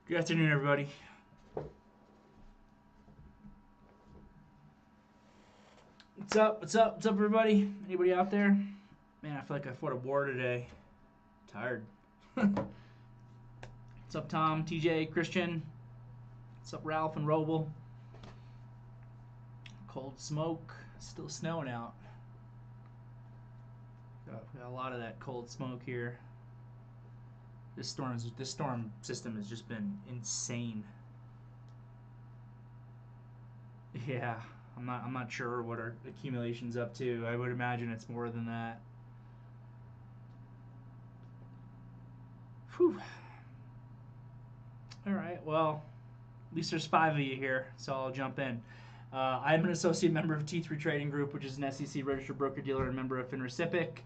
Good afternoon, everybody. What's up? What's up? What's up, everybody? Anybody out there? Man, I feel like I fought a war today. Tired. What's up, Tom, TJ, Christian? What's up, Ralph and Roble? Cold smoke. Still snowing out. Got a lot of that cold smoke here. This storm system has just been insane. Yeah, I'm not sure what our accumulation's up to. I would imagine it's more than that. Whew. All right. Well, at least there's 5 of you here, so I'll jump in. I'm an associate member of T3 Trading Group, which is an SEC registered broker-dealer and member of FINRA/SIPC.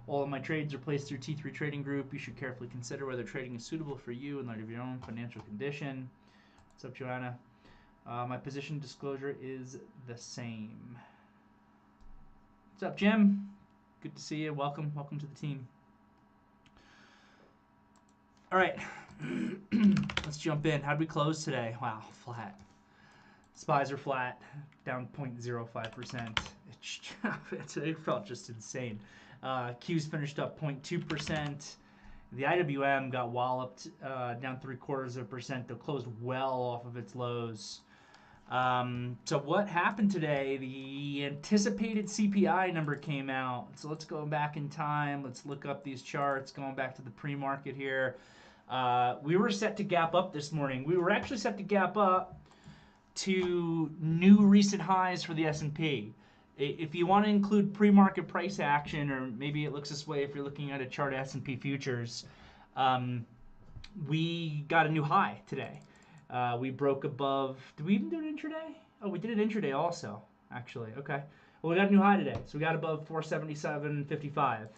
All of my trades are placed through T3 Trading Group. You should carefully consider whether trading is suitable for you in light of your own financial condition. What's up, Joanna? My position disclosure is the same. What's up, Jim? Good to see you. Welcome to the team. All right, let's jump in. How'd we close today? Wow, flat. SPYs are flat, down 0.05%. It felt just insane. Qs finished up 0.2%. The IWM got walloped, down 0.75%. Though closed well off of its lows. So what happened today? The anticipated CPI number came out. So let's go back in time. Let's look up these charts. Going back to the pre-market here. We were set to gap up this morning. We were actually set to gap up to new recent highs for the S&P. If you want to include pre-market price action, or maybe it looks this way if you're looking at a chart of S&P futures, we got a new high today. We broke above. Did we even do it intraday? Oh, we did it intraday also, actually. Okay. Well, we got a new high today. So we got above 477.55.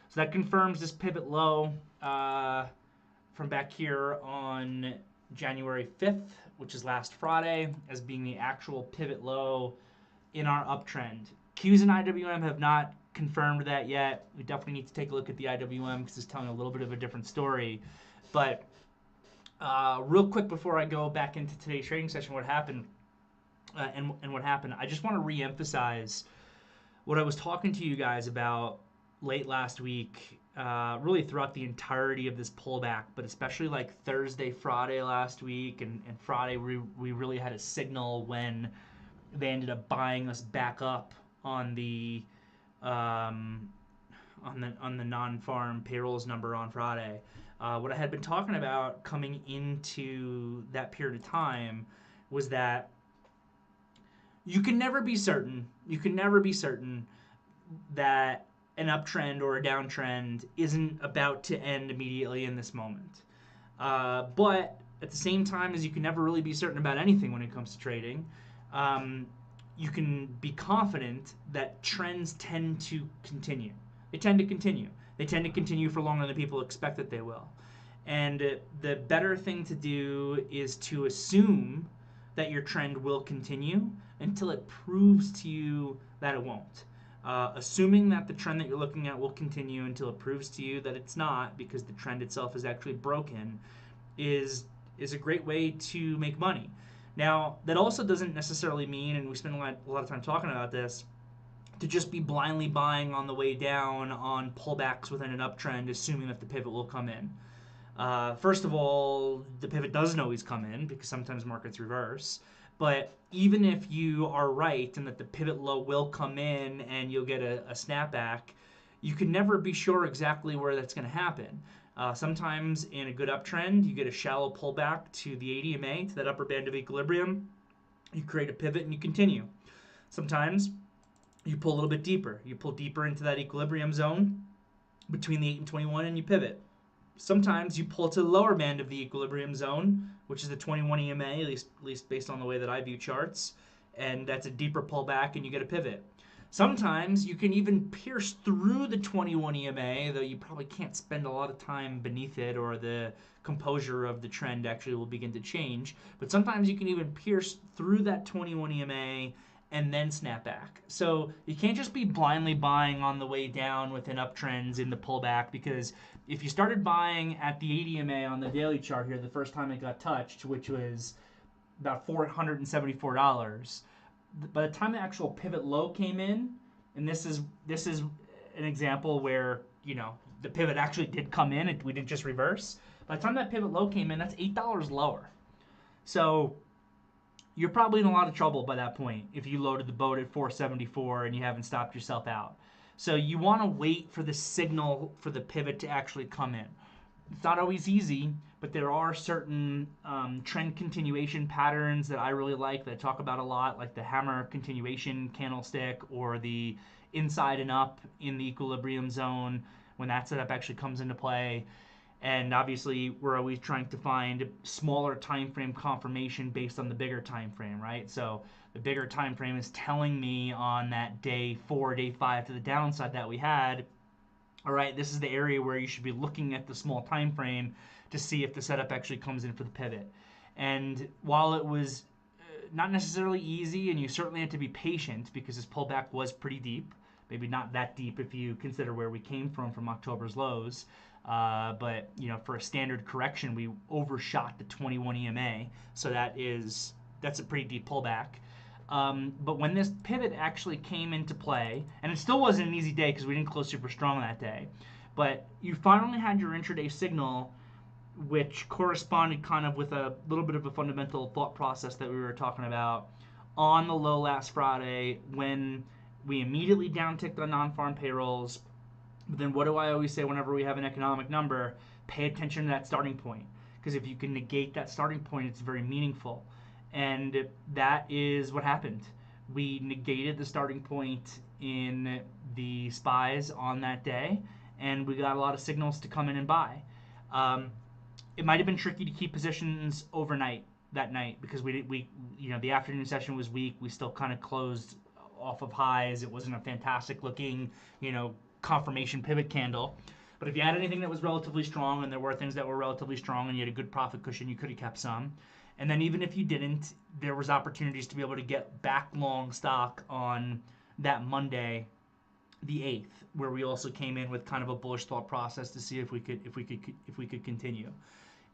So that confirms this pivot low from back here on January 5th, which is last Friday, as being the actual pivot low in our uptrend. Qs and IWM have not confirmed that yet. We definitely need to take a look at the IWM because it's telling a little bit of a different story. But real quick before I go back into today's trading session, what happened and what happened, I just want to re-emphasize what I was talking to you guys about late last week, really throughout the entirety of this pullback, but especially like Thursday, Friday last week, and Friday we really had a signal when they ended up buying us back up on the non-farm payrolls number on Friday. What I had been talking about coming into that period of time was that you can never be certain. You can never be certain that an uptrend or a downtrend isn't about to end immediately in this moment. But at the same time as you can never really be certain about anything when it comes to trading, you can be confident that trends tend to continue. They tend to continue. They tend to continue for longer than people expect that they will. And the better thing to do is to assume that your trend will continue until it proves to you that it won't. Assuming that the trend that you're looking at will continue until it proves to you that it's not, because the trend itself is actually broken, is a great way to make money. Now, that also doesn't necessarily mean, and we spend a lot of time talking about this, to just be blindly buying on the way down on pullbacks within an uptrend, assuming that the pivot will come in. First of all, the pivot doesn't always come in because sometimes markets reverse. But even if you are right and that the pivot low will come in and you'll get a snapback, you can never be sure exactly where that's going to happen. Sometimes in a good uptrend, you get a shallow pullback to the 80 MA, to that upper band of equilibrium. You create a pivot and you continue. Sometimes you pull a little bit deeper. You pull deeper into that equilibrium zone between the 8 and 21 and you pivot. Sometimes you pull to the lower band of the equilibrium zone, which is the 21 EMA, at least based on the way that I view charts, and that's a deeper pullback and you get a pivot. Sometimes you can even pierce through the 21 EMA, though you probably can't spend a lot of time beneath it, or the composure of the trend actually will begin to change. But sometimes you can even pierce through that 21 EMA and then snap back. So you can't just be blindly buying on the way down within uptrends in the pullback, because if you started buying at the 80 MA on the daily chart here the first time it got touched, which was about $474, by the time the actual pivot low came in, and this is an example where, you know, the pivot actually did come in and we didn't just reverse. By the time that pivot low came in, that's $8 lower. So you're probably in a lot of trouble by that point if you loaded the boat at 474 and you haven't stopped yourself out. So you want to wait for the signal for the pivot to actually come in. It's not always easy, but there are certain trend continuation patterns that I really like, that I talk about a lot, like the hammer continuation candlestick or the inside and up in the equilibrium zone when that setup actually comes into play. And obviously, we're always trying to find smaller time frame confirmation based on the bigger time frame, right? So the bigger time frame is telling me on that day 4, day 5 to the downside that we had, all right, this is the area where you should be looking at the small time frame to see if the setup actually comes in for the pivot. And while it was not necessarily easy, and you certainly had to be patient because this pullback was pretty deep, maybe not that deep if you consider where we came from October's lows, but you know, for a standard correction, we overshot the 21 EMA, so that's a pretty deep pullback. But when this pivot actually came into play, and it still wasn't an easy day because we didn't close super strong that day, but you finally had your intraday signal, which corresponded kind of with a little bit of a fundamental thought process that we were talking about on the low last Friday, when we immediately downticked on non-farm payrolls. But then what do I always say whenever we have an economic number? Pay attention to that starting point, because if you can negate that starting point, it's very meaningful. And that is what happened. We negated the starting point in the SPYs on that day, and we got a lot of signals to come in and buy. It might have been tricky to keep positions overnight that night because we you know, the afternoon session was weak. We still kind of closed off of highs. It wasn't a fantastic looking, you know, confirmation pivot candle. But if you had anything that was relatively strong, and there were things that were relatively strong, and you had a good profit cushion, you could have kept some. And then even if you didn't, there was opportunities to be able to get back long stock on that Monday, the 8th, where we also came in with kind of a bullish thought process to see if we could continue.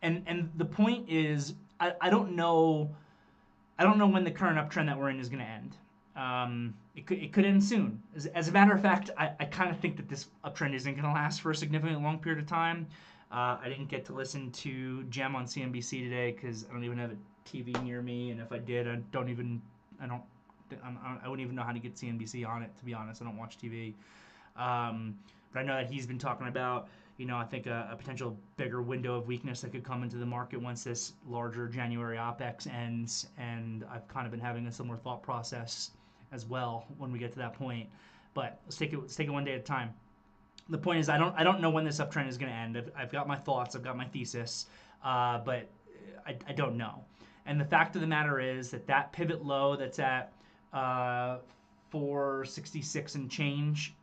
And the point is, I don't know when the current uptrend that we're in is going to end. It could end soon. As a matter of fact, I kind of think that this uptrend isn't going to last for a significantly long period of time. I didn't get to listen to Gem on CNBC today because I don't even have a TV near me, and if I did, I wouldn't even know how to get CNBC on it, to be honest. I don't watch TV. But I know that he's been talking about, you know, I think a potential bigger window of weakness that could come into the market once this larger January OPEX ends, and I've kind of been having a similar thought process as well when we get to that point. But let's take it one day at a time. The point is, I don't know when this uptrend is going to end. I've got my thoughts, I've got my thesis, but I don't know. And the fact of the matter is that pivot low that's at 466 and change,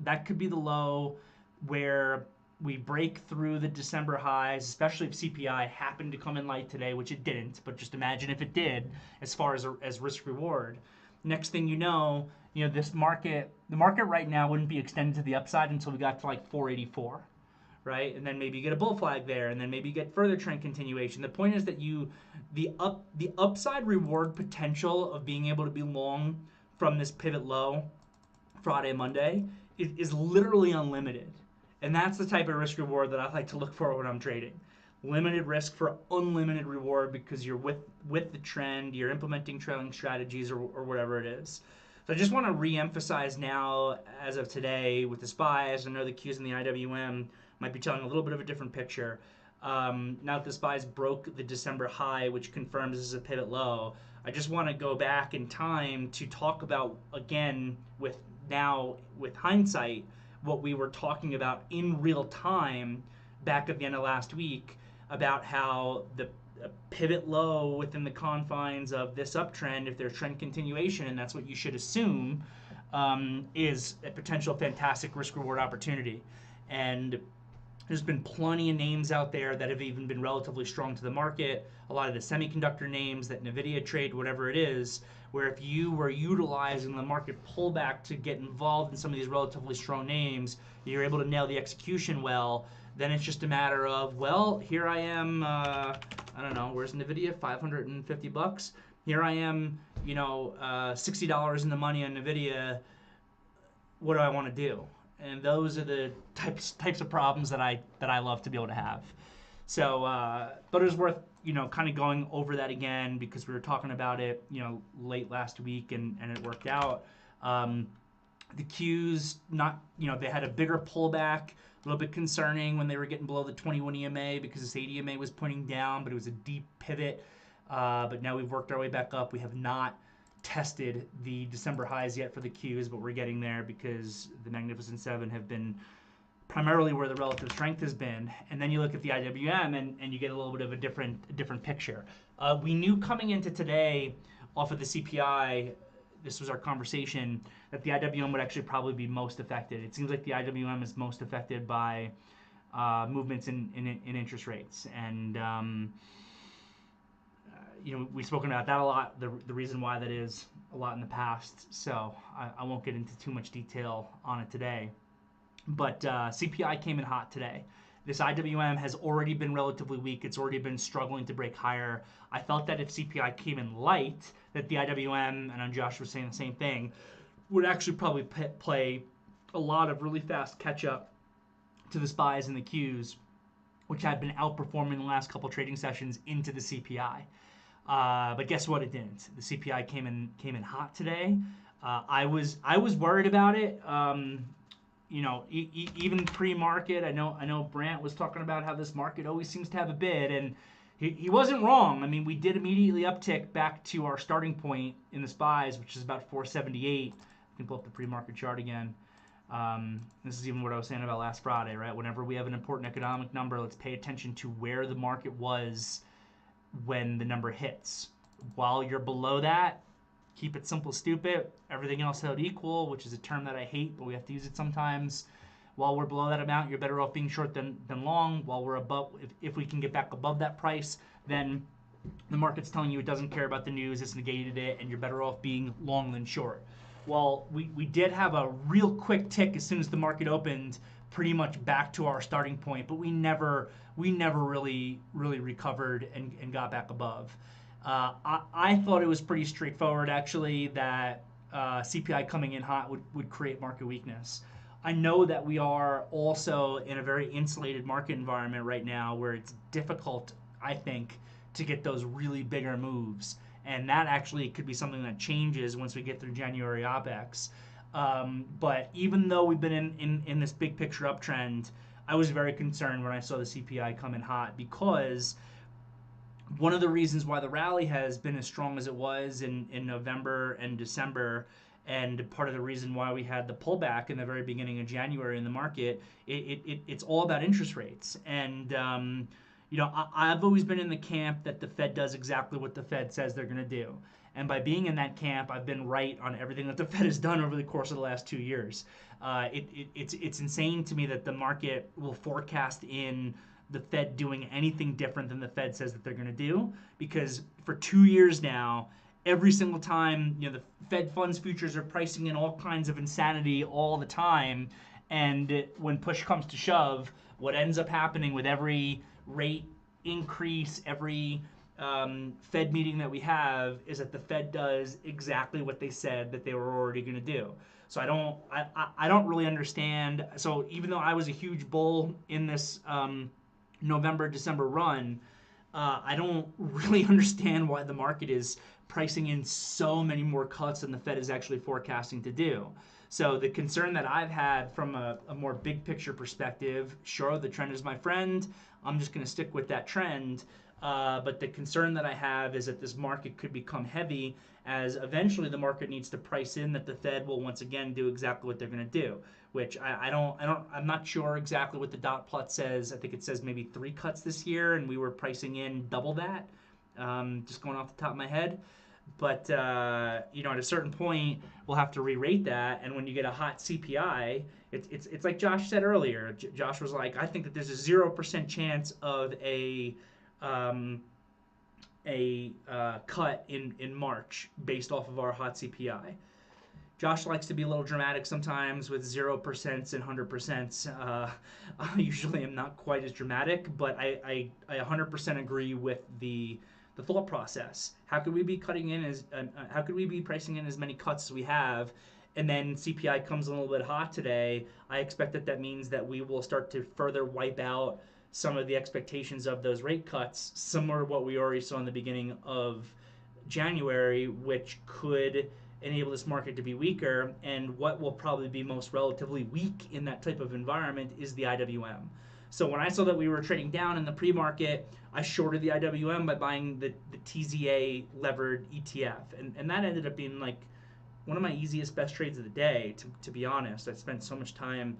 that could be the low where we break through the December highs, especially if CPI happened to come in light today, which it didn't, but just imagine if it did, as far as risk reward. Next thing you know, the market right now wouldn't be extended to the upside until we got to like 484, right? And then maybe you get a bull flag there, and then maybe you get further trend continuation. The point is that the upside reward potential of being able to be long from this pivot low Friday, Monday is literally unlimited. And that's the type of risk reward that I like to look for when I'm trading. Limited risk for unlimited reward, because you're with the trend, you're implementing trailing strategies or whatever it is. So I just want to re-emphasize now, as of today, with the SPYs, I know the Qs and the IWM might be telling a little bit of a different picture. Now that the SPYs broke the December high, which confirms this is a pivot low, I just want to go back in time to talk about, again, with hindsight, what we were talking about in real time back at the end of last week, about how the pivot low within the confines of this uptrend, if there's trend continuation, and that's what you should assume, is a potential fantastic risk reward opportunity. And There's been plenty of names out there that have even been relatively strong to the market. A lot of the semiconductor names that NVIDIA trade, whatever it is, where if you were utilizing the market pullback to get involved in some of these relatively strong names, you're able to nail the execution well, then it's just a matter of, well, here I am, I don't know, where's NVIDIA? 550 bucks. Here I am, you know, $60 in the money on NVIDIA. What do I want to do? And those are the types of problems that I love to be able to have. So, but it was worth, you know, kind of going over that again because we were talking about it, you know, late last week and it worked out. The Qs, not, you know, they had a bigger pullback, a little bit concerning when they were getting below the 21 EMA because this 8 EMA was pointing down, but it was a deep pivot. But now we've worked our way back up. We have not tested the December highs yet for the Qs, but we're getting there because the Magnificent Seven have been primarily where the relative strength has been. And then you look at the IWM and you get a little bit of a different picture. We knew coming into today off of the CPI, this was our conversation, that the IWM would actually probably be most affected. It seems like the IWM is most affected by movements in interest rates. And you know, we've spoken about that a lot, the reason why that is a lot in the past, so I won't get into too much detail on it today. But CPI came in hot today. This IWM has already been relatively weak. It's already been struggling to break higher. I felt that if CPI came in light, that the IWM, and I know Josh was saying the same thing, would actually probably play a lot of really fast catch-up to the SPYs and the Qs, which had been outperforming the last couple trading sessions into the CPI. But guess what? It didn't. The CPI came in hot today. I was worried about it. You know, even pre-market. I know Brant was talking about how this market always seems to have a bid, and he wasn't wrong. I mean, we did immediately uptick back to our starting point in the SPYs, which is about 478. I can pull up the pre-market chart again. This is even what I was saying about last Friday, right? Whenever we have an important economic number, let's pay attention to where the market was when the number hits. While you're below that, keep it simple, stupid. Everything else held equal, which is a term that I hate, but we have to use it sometimes. While we're below that amount, you're better off being short than long. While we're above, if we can get back above that price, then the market's telling you it doesn't care about the news, it's negated it, and you're better off being long than short. Well, we did have a real quick tick as soon as the market opened, pretty much back to our starting point, but we never really recovered and got back above. I thought it was pretty straightforward, actually, that CPI coming in hot would create market weakness. I know that we are also in a very insulated market environment right now where it's difficult, I think, to get those really bigger moves. And that actually could be something that changes once we get through January OPEX. But even though we've been in this big picture uptrend, I was very concerned when I saw the CPI come in hot because one of the reasons why the rally has been as strong as it was in November and December, and part of the reason why we had the pullback in the very beginning of January in the market, it's all about interest rates. And you know, I've always been in the camp that the Fed does exactly what the Fed says they're going to do. And by being in that camp, I've been right on everything that the Fed has done over the course of the last 2 years. It's insane to me that the market will forecast in the Fed doing anything different than the Fed says that they're going to do, because for 2 years now, every single time, you know, the Fed funds futures are pricing in all kinds of insanity all the time, and when push comes to shove, what ends up happening with every rate increase, every Fed meeting that we have, is that the Fed does exactly what they said that they were already going to do. So I don't really understand. So even though I was a huge bull in this November, December run, I don't really understand why the market is pricing in so many more cuts than the Fed is actually forecasting to do. So the concern that I've had from a more big picture perspective, sure, the trend is my friend. I'm just going to stick with that trend. But the concern that I have is that this market could become heavy, as eventually the market needs to price in that the Fed will once again do exactly what they're going to do, which I'm not sure exactly what the dot plot says. I think it says maybe 3 cuts this year, and we were pricing in double that, just going off the top of my head. But you know, at a certain point, we'll have to re-rate that. And when you get a hot CPI, it's like Josh said earlier. Josh was like, I think that there's a 0% chance of um, a cut in March based off of our hot CPI. Josh likes to be a little dramatic sometimes with 0% and 100%. I usually am not quite as dramatic, but I 100% agree with the thought process. How could we be cutting in how could we be pricing in as many cuts as we have? And then CPI comes a little bit hot today. I expect that means that we will start to further wipe out some of the expectations of those rate cuts, similar to what we already saw in the beginning of January, which could enable this market to be weaker. And what will probably be most relatively weak in that type of environment is the IWM. So when I saw that we were trading down in the pre-market, I shorted the IWM by buying the TZA levered ETF. And that ended up being like one of my easiest, best trades of the day, to be honest. I spent so much time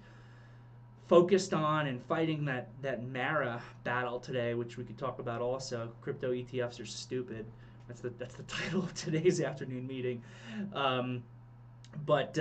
focused on and fighting that Mara battle today, which we could talk about also. Crypto ETFs are stupid. That's the title of today's afternoon meeting. Um, but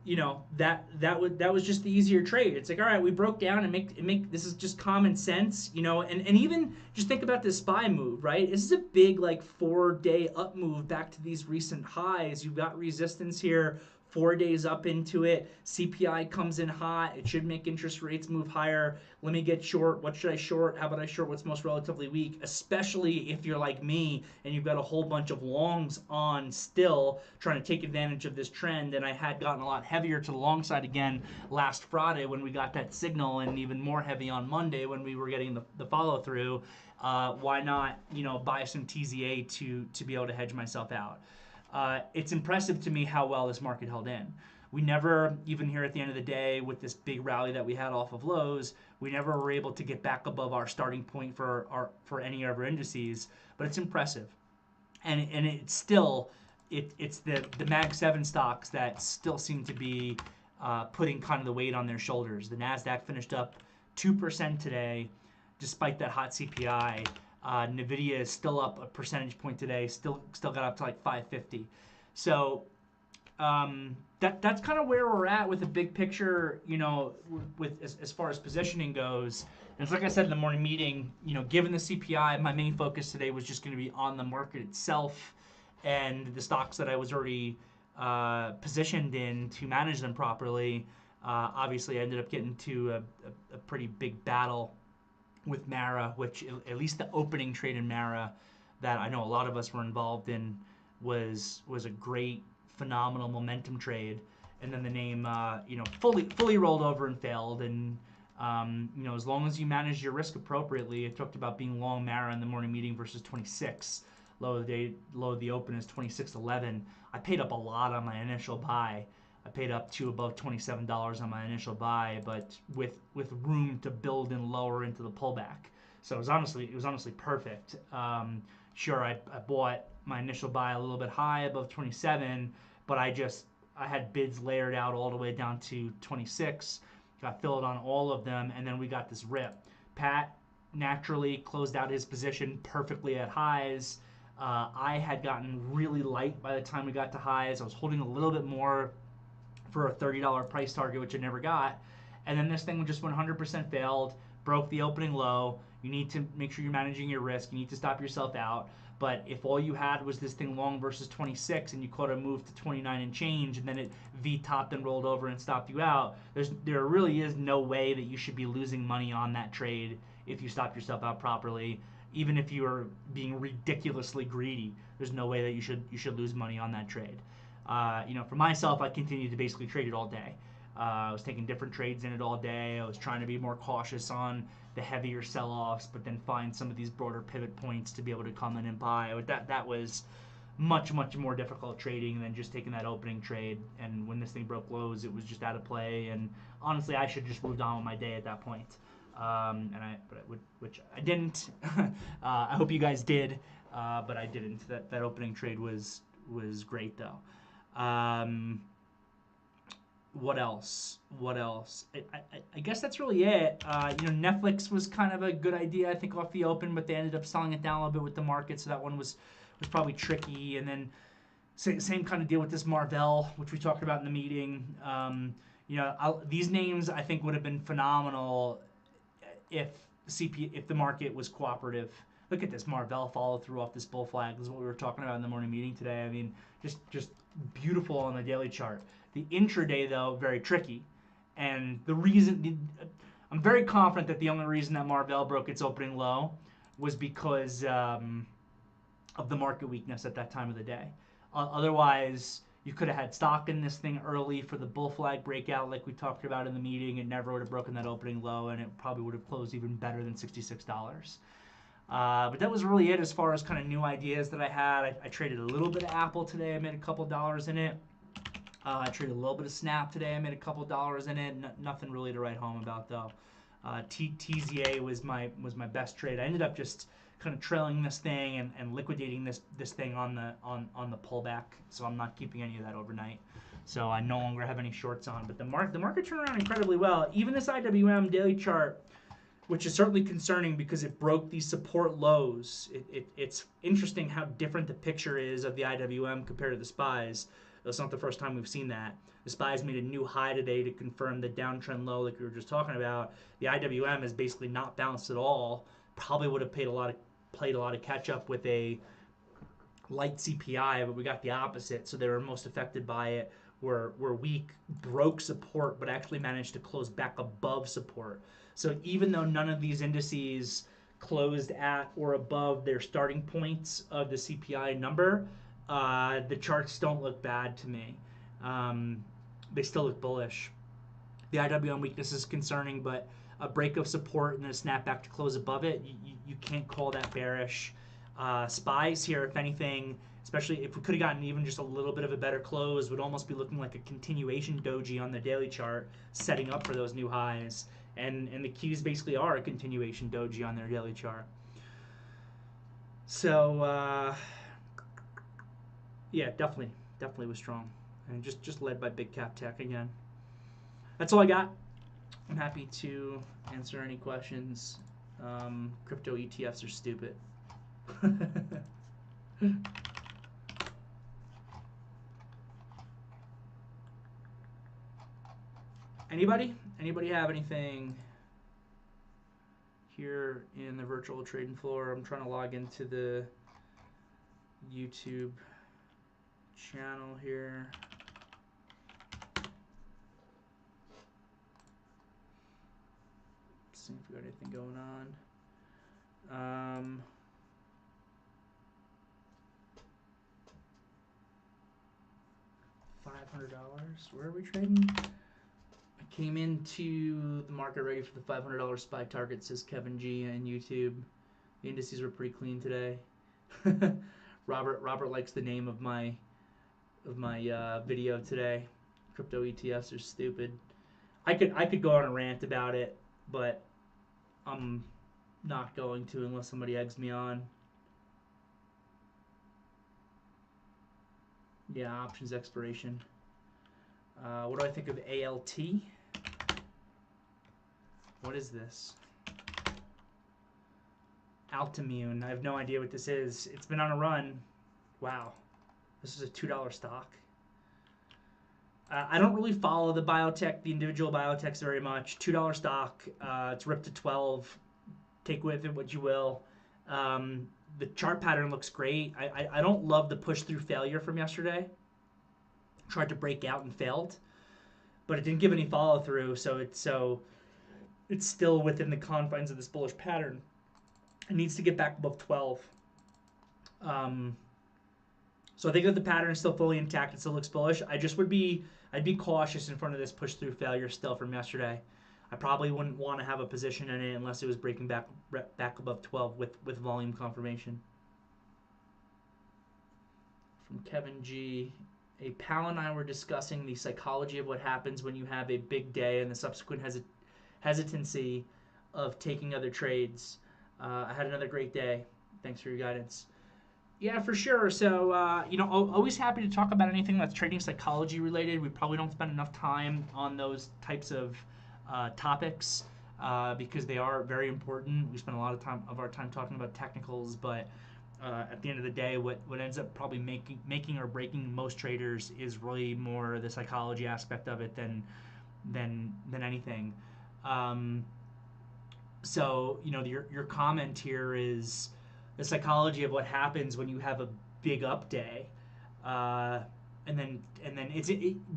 you know, that was just the easier trade. It's like, all right, we broke down and make this is just common sense, you know, and even just think about this SPY move, right? This is a big like 4-day up move back to these recent highs. You've got resistance here 4 days up into it. CPI comes in hot. It should make interest rates move higher. Let me get short. What should I short? How about I short what's most relatively weak? Especially if you're like me and you've got a whole bunch of longs on still trying to take advantage of this trend. And I had gotten a lot heavier to the long side again last Friday when we got that signal, and even more heavy on Monday when we were getting the follow through. Why not, you know, buy some TZA to be able to hedge myself out? It's impressive to me how well this market held in. We never, even here at the end of the day, with this big rally that we had off of lows, we never were able to get back above our starting point for any of our indices. But it's impressive, and it's still it's the Mag 7 stocks that still seem to be putting kind of the weight on their shoulders. The Nasdaq finished up 2% today, despite that hot CPI. Nvidia is still up a percentage point today. Still got up to like 550. So that's kind of where we're at with the big picture. You know, with as far as positioning goes. And it's like I said in the morning meeting. You know, given the CPI, my main focus today was just going to be on the market itself and the stocks that I was already positioned in to manage them properly. Obviously, I ended up getting to a pretty big battle with Mara, which at least the opening trade in Mara that I know a lot of us were involved in was a great, phenomenal momentum trade. And then the name, you know, fully rolled over and failed. And you know, as long as you manage your risk appropriately, I talked about being long Mara in the morning meeting versus 26. Low of the open is 26.11. I paid up a lot on my initial buy. I paid up to above $27 on my initial buy, but with room to build and lower into the pullback. So it was honestly perfect. Sure, I bought my initial buy a little bit high above 27, but I had bids layered out all the way down to 26. Got filled on all of them, and then we got this rip. Pat naturally closed out his position perfectly at highs. I had gotten really light by the time we got to highs. I was holding a little bit more for a $30 price target, which I never got. And then this thing just 100% failed, broke the opening low. You need to make sure you're managing your risk. You need to stop yourself out. But if all you had was this thing long versus 26 and you caught a move to 29 and change, and then it V-topped and rolled over and stopped you out, there really is no way that you should be losing money on that trade if you stop yourself out properly. Even if you are being ridiculously greedy, there's no way that you should lose money on that trade. You know, for myself, I continued to basically trade it all day. I was taking different trades in it all day. I was trying to be more cautious on the heavier sell-offs, but then find some of these broader pivot points to be able to come in and buy. That was much more difficult trading than just taking that opening trade. And when this thing broke lows, it was just out of play. And honestly, I should just moved on with my day at that point. Which I didn't. I hope you guys did, but I didn't. That opening trade was great though. What else? I guess that's really it. You know, Netflix was kind of a good idea, I think, off the open, but they ended up selling it down a little bit with the market, so that one was was probably tricky. And then same kind of deal with this Marvell, which we talked about in the meeting. These names I think would have been phenomenal if the market was cooperative. Look at this Marvell follow through off this bull flag. This is what we were talking about in the morning meeting today. I mean, just beautiful on the daily chart. The intraday though, very tricky. And I'm very confident that the only reason that Marvell broke its opening low was because of the market weakness at that time of the day. Otherwise, you could have had stock in this thing early for the bull flag breakout like we talked about in the meeting. It never would have broken that opening low, and it probably would have closed even better than $66. But that was really it as far as kind of new ideas that I had. I traded a little bit of Apple today. I made a couple dollars in it. I traded a little bit of Snap today. I made a couple dollars in it. Nothing really to write home about though. TZA was my best trade. I ended up just kind of trailing this thing and liquidating this thing on the pullback. So I'm not keeping any of that overnight. So I no longer have any shorts on. But the market turned around incredibly well. Even this IWM daily chart, which is certainly concerning because it broke these support lows. It's interesting how different the picture is of the IWM compared to the SPYs. That's not the first time we've seen that. The SPYs made a new high today to confirm the downtrend low like we were just talking about. The IWM has basically not bounced at all. Probably would have played a lot of catch up with a light CPI, but we got the opposite. So they were most affected by it. Were weak, broke support, but actually managed to close back above support. So even though none of these indices closed at or above their starting points of the CPI number, the charts don't look bad to me. They still look bullish. The IWM weakness is concerning, but a break of support and then a snapback to close above it, you can't call that bearish. SPYs here, if anything, especially if we could have gotten even just a little bit of a better close, would almost be looking like a continuation doji on the daily chart, setting up for those new highs. And the keys basically are a continuation doji on their daily chart. So, yeah, definitely was strong. And just led by big cap tech again. That's all I got. I'm happy to answer any questions. Crypto ETFs are stupid. Anybody have anything here in the virtual trading floor? I'm trying to log into the YouTube channel here. See if we got anything going on. $500. Where are we trading? I came into the market ready for the $500 SPY target, says Kevin G on YouTube. The indices were pretty clean today. Robert likes the name of my video today. Crypto ETFs are stupid. I could go on a rant about it, but I'm not going to unless somebody eggs me on. Yeah, options expiration. What do I think of ALT? What is this? Altimmune. I have no idea what this is. It's been on a run. Wow. This is a $2 stock. I don't really follow the individual biotechs very much. $2 stock. It's ripped to 12. Take with it what you will. The chart pattern looks great. I don't love the push through failure from yesterday. Tried to break out and failed, but it didn't give any follow through. So it's still within the confines of this bullish pattern. It needs to get back above 12. So I think that the pattern is still fully intact. It still looks bullish. I'd be cautious in front of this push through failure still from yesterday. I probably wouldn't want to have a position in it unless it was breaking back above 12 with volume confirmation. From Kevin G. A pal and I were discussing the psychology of what happens when you have a big day and the subsequent hesitancy of taking other trades. I had another great day. Thanks for your guidance. Yeah, for sure. So, always happy to talk about anything that's trading psychology related. We probably don't spend enough time on those types of topics because they are very important. We spend a lot of our time talking about technicals, but At the end of the day, what ends up probably making or breaking most traders is really more the psychology aspect of it than anything. Um, so your comment here is the psychology of what happens when you have a big up day, uh, and then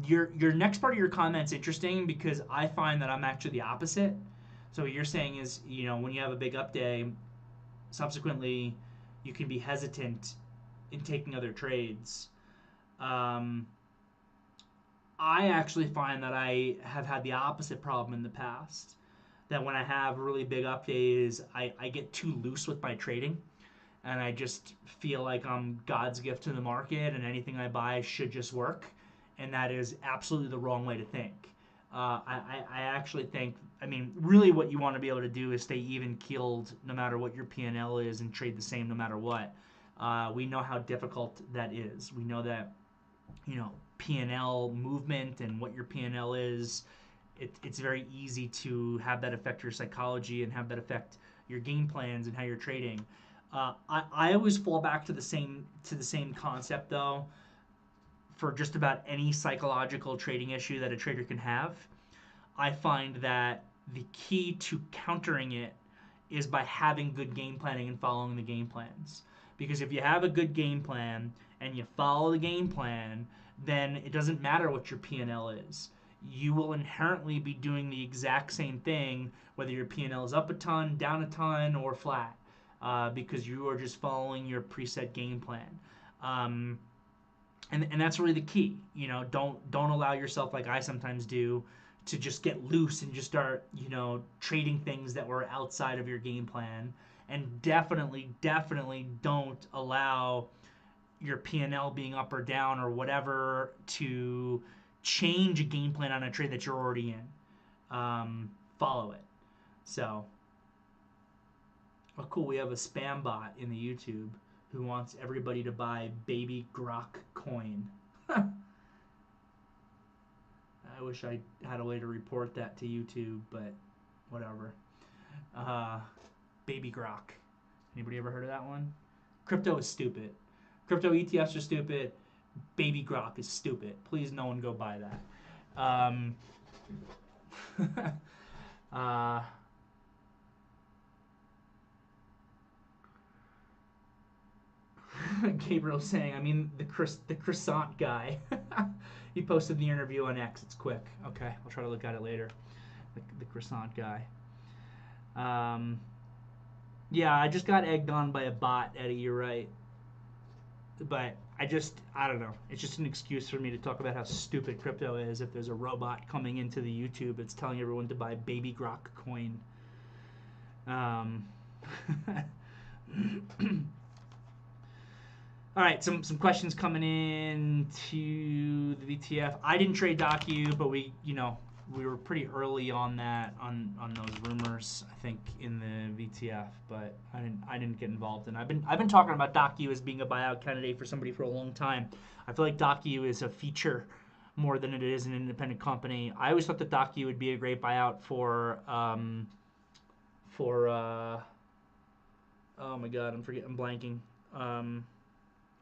your next part of your comment's interesting because I find that I'm actually the opposite. So what you're saying is when you have a big up day, subsequently you can be hesitant in taking other trades. Um, I actually find that I have had the opposite problem in the past. That when I have really big up days, I get too loose with my trading. And I just feel like I'm God's gift to the market and anything I buy should just work. And that is absolutely the wrong way to think. I actually think, really what you want to be able to do is stay even keeled no matter what your P&L is and trade the same no matter what. We know how difficult that is. We know that, P&L movement and what your P&L is, it's very easy to have that affect your psychology and have that affect your game plans and how you're trading. I always fall back to the same concept though for just about any psychological trading issue that a trader can have. I find that the key to countering it is by having good game planning and following the game plans. Because if you have a good game plan and you follow the game plan, then it doesn't matter what your P&L is. You will inherently be doing the exact same thing whether your P&L is up a ton, down a ton, or flat, because you are just following your preset game plan. And that's really the key. Don't allow yourself, like I sometimes do, to just get loose and just start trading things that were outside of your game plan. And definitely don't allow your P&L being up or down or whatever to change a game plan on a trade that you're already in. Follow it. So, oh cool, we have a spam bot in the YouTube who wants everybody to buy baby grok coin. I wish I had a way to report that to YouTube, but whatever. Baby grok. Anybody ever heard of that one? Crypto is stupid. Crypto ETFs are stupid. Baby grok is stupid. Please, no one go buy that. Gabriel saying, the croissant guy. He posted the interview on X. It's quick. Okay, I'll try to look at it later. The croissant guy. Yeah, I just got egged on by a bot, Eddie. You're right. But I don't know. It's just an excuse for me to talk about how stupid crypto is. If there's a robot coming into the YouTube, it's telling everyone to buy baby grok coin. All right, some questions coming in to the VTF. I didn't trade Docu, but we were pretty early on that on those rumors, I think, in the VTF, but I didn't get involved. And I've been talking about Docu as being a buyout candidate for somebody for a long time. I feel like Docu is a feature more than it is an independent company. I always thought that Docu would be a great buyout for oh my god, I'm blanking on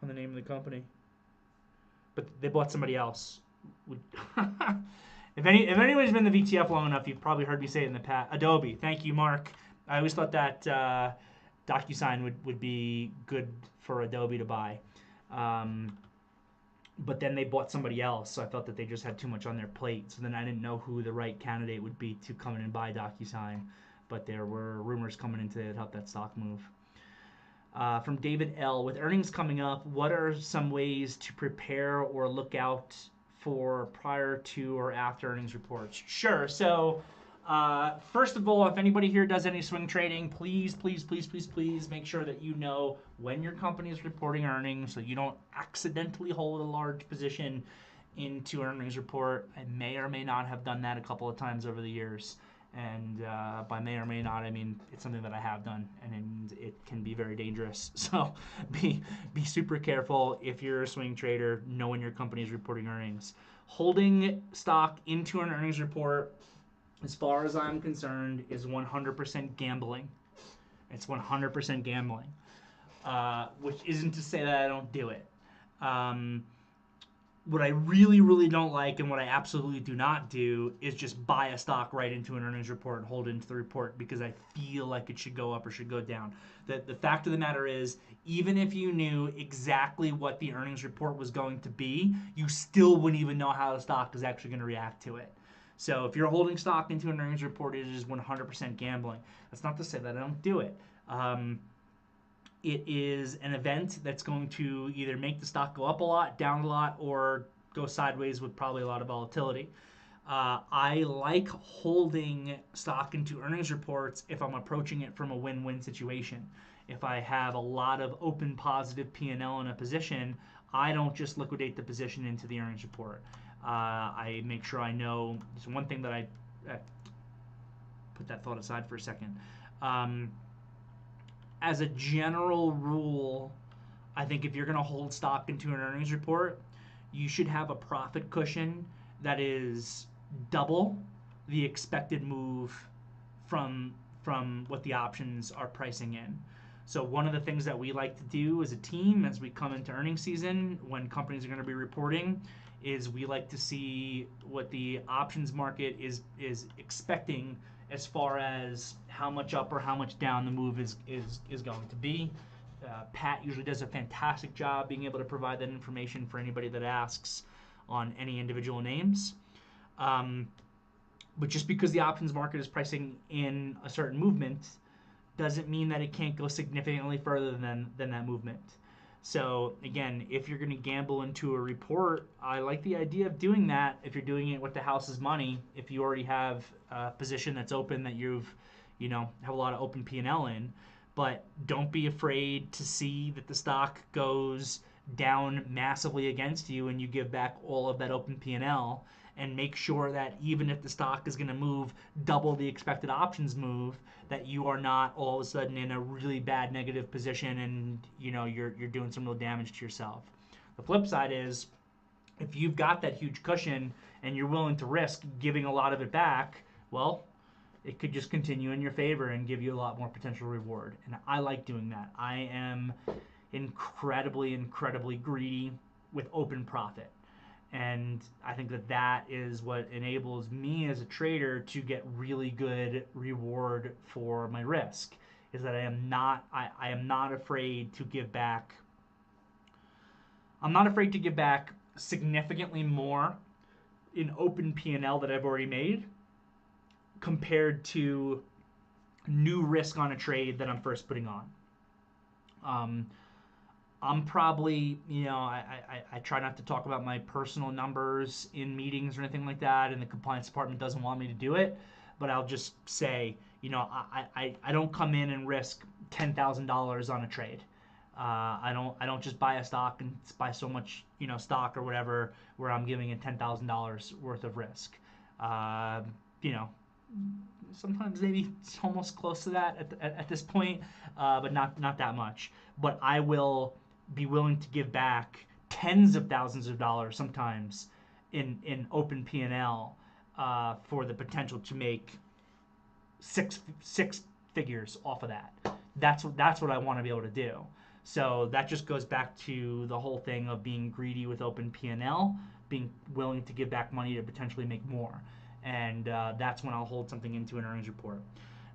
the name of the company, but they bought somebody else. If anybody's been in the VTF long enough, you've probably heard me say it in the past. Adobe. Thank you, Mark. I always thought that DocuSign would be good for Adobe to buy. But then they bought somebody else, so I felt that they just had too much on their plate. So then I didn't know who the right candidate would be to come in and buy DocuSign. But there were rumors coming in today that helped that stock move. From David L. With earnings coming up, what are some ways to prepare or look out for prior to or after earnings reports? Sure. So first of all, if anybody here does any swing trading, please make sure that you know when your company is reporting earnings so you don't accidentally hold a large position into an earnings report. I may or may not have done that a couple of times over the years. And by may or may not, I mean it's something that I have done, and it can be very dangerous. So be super careful if you're a swing trader. Know when your company is reporting earnings. Holding stock into an earnings report, as far as I'm concerned, is 100% gambling. It's 100% gambling. which isn't to say that I don't do it. What I really, really don't like and what I absolutely do not do is just buy a stock right into an earnings report and hold it into the report because I feel like it should go up or should go down. The fact of the matter is, even if you knew exactly what the earnings report was going to be, you still wouldn't even know how the stock is actually going to react to it. So if you're holding stock into an earnings report, it is 100% gambling. That's not to say that I don't do it. It is an event that's going to either make the stock go up a lot, down a lot, or go sideways with probably a lot of volatility. I like holding stock into earnings reports if I'm approaching it from a win-win situation. If I have a lot of open positive P&L in a position, I don't just liquidate the position into the earnings report. I make sure I know. There's one thing that I put that thought aside for a second. As a general rule, I think if you're going to hold stock into an earnings report, you should have a profit cushion that is double the expected move from what the options are pricing in. So one of the things that we like to do as a team as we come into earnings season when companies are going to be reporting is we like to see what the options market is expecting as far as how much up or how much down the move is going to be. Pat usually does a fantastic job being able to provide that information for anybody that asks on any individual names. But just because the options market is pricing in a certain movement doesn't mean that it can't go significantly further than that movement. So again, if you're going to gamble into a report, I like the idea of doing that if you're doing it with the house's money. If you already have a position that's open that have a lot of open P&L in, but don't be afraid to see that the stock goes down massively against you and you give back all of that open P&L, and make sure that even if the stock is going to move double the expected options move, that you are not all of a sudden in a really bad negative position and you're doing some real damage to yourself. The flip side is if you've got that huge cushion and you're willing to risk giving a lot of it back, well, it could just continue in your favor and give you a lot more potential reward. And I like doing that. I am incredibly greedy with open profit. And I think that is what enables me as a trader to get really good reward for my risk, is that I am not afraid to give back. I'm not afraid to give back significantly more in open P&L that I've already made compared to new risk on a trade that I'm first putting on. I'm probably, I try not to talk about my personal numbers in meetings or anything like that, and the compliance department doesn't want me to do it, but I'll just say, I don't come in and risk $10,000 on a trade. I don't just buy a stock and buy so much, stock or whatever where I'm giving it $10,000 worth of risk. Sometimes maybe it's almost close to that at this point, but not that much. But I will be willing to give back tens of thousands of dollars sometimes in open P&L for the potential to make six figures off of that. That's what I want to be able to do. So that just goes back to the whole thing of being greedy with open P&L, being willing to give back money to potentially make more. And that's when I'll hold something into an earnings report.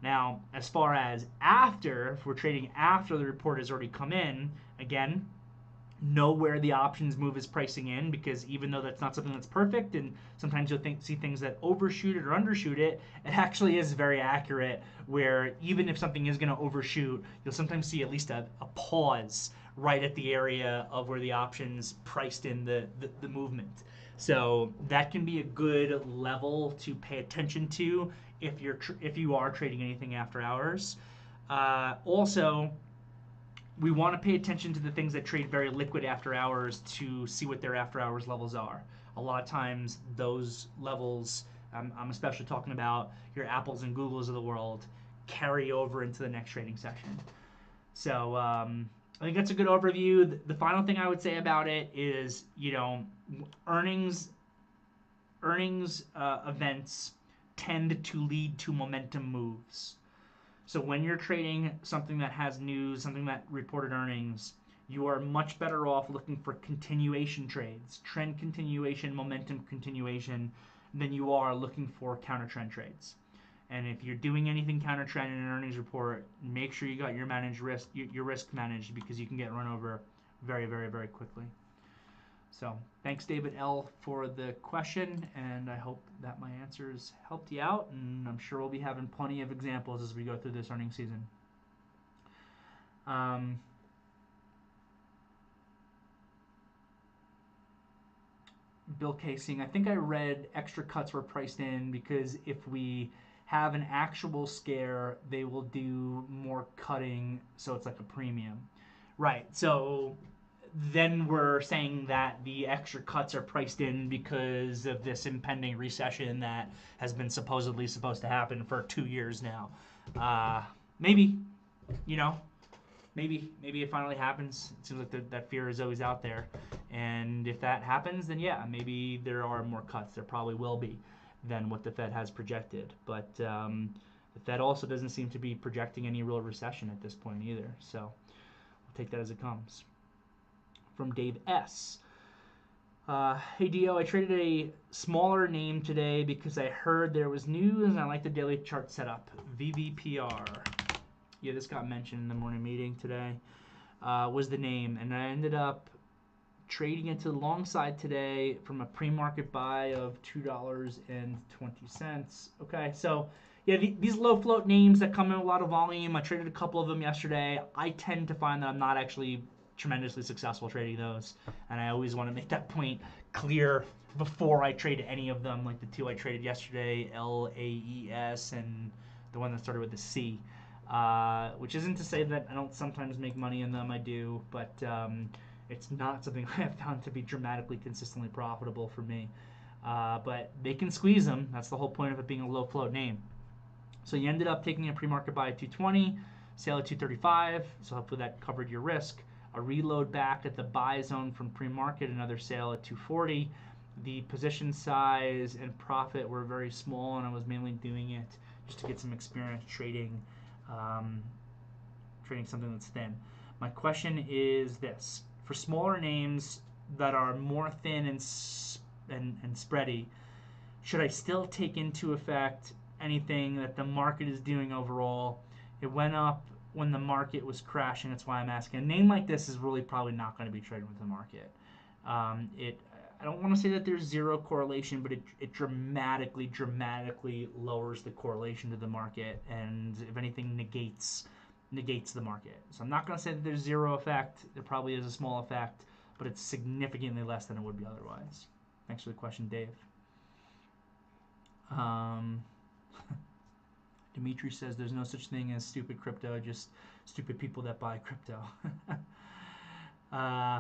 Now, as far as if we're trading after the report has already come in, again, know where the options move is pricing in, because even though that's not something that's perfect, and sometimes you'll see things that overshoot it or undershoot it, it actually is very accurate, where even if something is going to overshoot, you'll sometimes see at least a pause right at the area of where the options priced in the movement. So that can be a good level to pay attention to if you are trading anything after hours. Also, we want to pay attention to the things that trade very liquid after hours to see what their after hours levels are. A lot of times those levels, I'm especially talking about your Apples and Googles of the world, carry over into the next trading session. So I think that's a good overview. The final thing I would say about it is, earnings events tend to lead to momentum moves. So when you're trading something that has news, something that reported earnings, you are much better off looking for continuation trades, trend continuation, momentum continuation, than you are looking for counter trend trades. And if you're doing anything counter trend in an earnings report, make sure you got your risk managed, because you can get run over very, very, very quickly. So thanks, David L., for the question, and I hope that my answers helped you out, and I'm sure we'll be having plenty of examples as we go through this earnings season. Bill Casing, I think I read extra cuts were priced in because if we have an actual scare, they will do more cutting, so it's like a premium. Right, so then we're saying that the extra cuts are priced in because of this impending recession that has been supposedly supposed to happen for 2 years now. Maybe, maybe it finally happens. It seems like that fear is always out there. And if that happens, then yeah, maybe there are more cuts. There probably will be than what the Fed has projected. But the Fed also doesn't seem to be projecting any real recession at this point either. So we'll take that as it comes. From Dave S. Hey Dio, I traded a smaller name today because I heard there was news and I like the daily chart setup. VVPR. Yeah, this got mentioned in the morning meeting today. Was the name, and I ended up trading it to the long side today from a pre-market buy of $2.20. Okay, so yeah, these low float names that come in a lot of volume, I traded a couple of them yesterday. I tend to find that I'm not actually tremendously successful trading those, and I always want to make that point clear before I trade any of them, like the two I traded yesterday, LAES, and the one that started with the C. Which isn't to say that I don't sometimes make money in them, I do, but it's not something I have found to be dramatically consistently profitable for me. But they can squeeze them. That's the whole point of it being a low float name. So you ended up taking a pre-market buy at 220, sale at 235, so hopefully that covered your risk. A reload back at the buy zone from pre-market, another sale at 240. The position size and profit were very small, and I was mainly doing it just to get some experience trading something that's thin. My question is this: for smaller names that are more thin and spready, should I still take into effect anything that the market is doing overall? It went up when the market was crashing. That's why I'm asking. A name like this is really probably not going to be traded with the market. I don't want to say that there's zero correlation, but it dramatically lowers the correlation to the market, and if anything, negates the market. So I'm not going to say that there's zero effect. There probably is a small effect, but it's significantly less than it would be otherwise. Thanks for the question, Dave. Dimitri says there's no such thing as stupid crypto, just stupid people that buy crypto.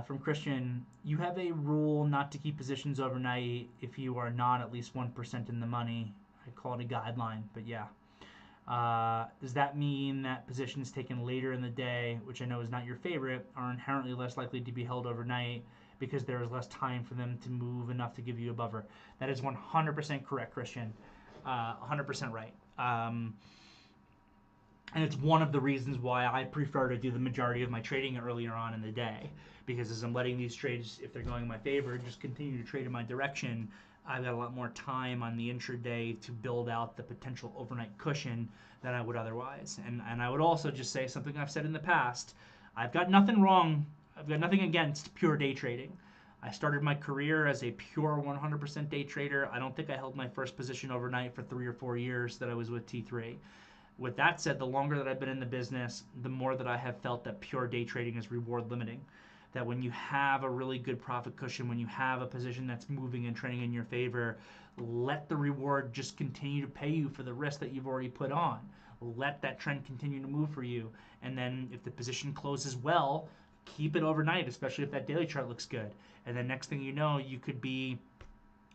From Christian, you have a rule not to keep positions overnight if you are not at least 1% in the money. I call it a guideline, but yeah. Does that mean that positions taken later in the day, which I know is not your favorite, are inherently less likely to be held overnight because there is less time for them to move enough to give you a buffer? That is 100% correct, Christian. 100% right. And it's one of the reasons why I prefer to do the majority of my trading earlier on in the day, because as I'm letting these trades, if they're going in my favor, just continue to trade in my direction, I've got a lot more time on the intraday to build out the potential overnight cushion than I would otherwise. And I would also just say something I've said in the past. I've got nothing against pure day trading. I started my career as a pure 100% day trader. I don't think I held my first position overnight for 3 or 4 years that I was with T3. With that said, the longer that I've been in the business, the more that I have felt that pure day trading is reward limiting. That when you have a really good profit cushion, when you have a position that's moving and trending in your favor, let the reward just continue to pay you for the risk that you've already put on. Let that trend continue to move for you. And then if the position closes well, keep it overnight, especially if that daily chart looks good. And then next thing you know, you could be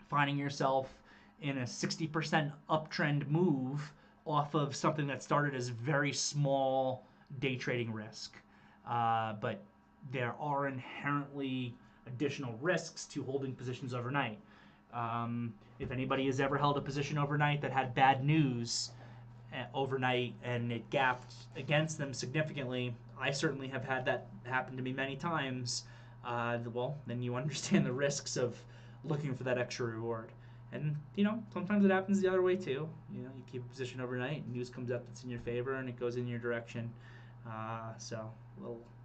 finding yourself in a 60% uptrend move off of something that started as very small day trading risk. But there are inherently additional risks to holding positions overnight. If anybody has ever held a position overnight that had bad news overnight and it gapped against them significantly. I certainly have had that happen to me many times. Well, then you understand the risks of looking for that extra reward. And, sometimes it happens the other way too. You keep a position overnight, news comes up that's in your favor, and it goes in your direction. So,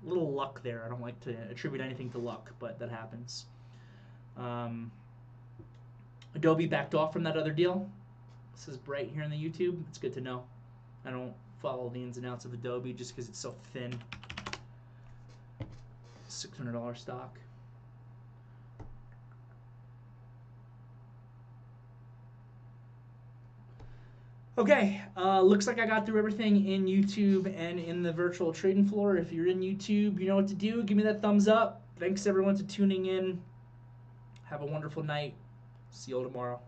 little luck there. I don't like to attribute anything to luck, but that happens. Adobe backed off from that other deal. This is bright here on the YouTube. It's good to know. I don't follow the ins and outs of Adobe just because it's so thin. $600 stock. Okay, looks like I got through everything in YouTube and in the virtual trading floor. If you're in YouTube, you know what to do. Give me that thumbs up. Thanks everyone for tuning in. Have a wonderful night. See you all tomorrow.